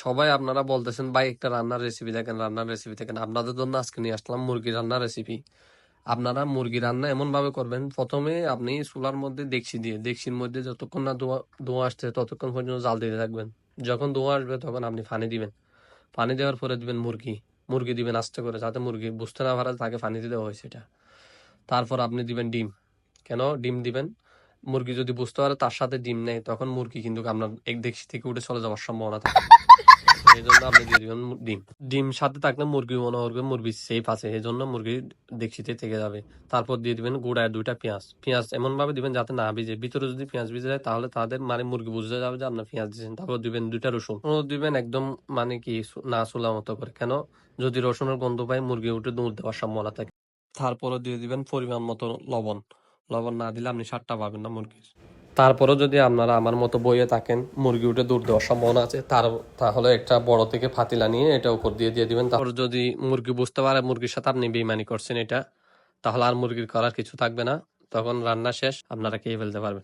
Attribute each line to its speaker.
Speaker 1: সবাই আপনারা বলতেছেন ভাই একটা রান্নার রেসিপি দেখেন, রান্নার রেসিপি দেখেন। আপনাদের জন্য আজকে নিয়ে আসলাম মুরগি রান্নার রেসিপি। আপনারা মুরগি রান্না এমন ভাবে করবেন, প্রথমে আপনি চুলার মধ্যে ডেকচির মধ্যে যতক্ষণ না ধোঁয়া ধোঁয়া আসছে ততক্ষণ পর্যন্ত জাল দিতে থাকবেন। যখন ধোঁয়া আসবে তখন আপনি পানি দিবেন। পানি দেওয়ার পরে দিবেন মুরগি দিবেন আস্তে করে, যাতে মুরগি বুঝতে না পারে তাকে পানিতে দেওয়া হয়েছে এটা। তারপর আপনি দিবেন ডিম। কেন ডিম দিবেন? মুরগি যদি বুঝতে পারে তার সাথে ডিম নেই, তখন মুরগি কিন্তু আপনার এক ডেকচি থেকে উঠে চলে যাওয়ার সম্ভাবনা থাকে। এই জন্য আপনি দিয়ে দিবেন ডিম। ডিম সাথে থাকলে মুরগি মনে করবে মুরগি সেফ আছে, এই জন্য মুরগি ডেকচিতে থেকে যাবে। তারপর দিয়ে দিবেন গুঁড়ায় 2টা পেঁয়াজ। পেঁয়াজ এমন ভাবে দিবেন যাতে না ভিজে, ভিতরে যদি পেঁয়াজ ভিজে যায় তাহলে তাদের মানে মুরগি বুঝতে যাবে যে আপনার পেঁয়াজ দিয়েছেন। তারপর দিবেন 2টা রসুন। দিবেন একদম মানে কি না চুলা মতো করে। কেন? যদি রসুনের গন্ধ পায় মুরগি উঠে দৌড় দেওয়ার সম্ভাবনা থাকে। তারপরে দিয়ে দিবেন পরিমাণ মতো লবণ। লবণ না দিলে আপনি স্বাদটা পাবেন না মুরগির। তারপরেও যদি আপনারা আমার মতো বইয়ে থাকেন, মুরগি উঠে দৌড় দেওয়ার সম্ভাবনা আছে, তাহলে একটা বড় থেকে পাতিলা নিয়ে এটা উপর দিয়ে দিবেন। তারপর যদি মুরগি বুঝতে পারে মুরগির সাথে আপনি বেইমানি করছেন এটা, তাহলে আর মুরগির করার কিছু থাকবে না। তখন রান্না শেষ, আপনারা খেয়ে ফেলতে পারবেন।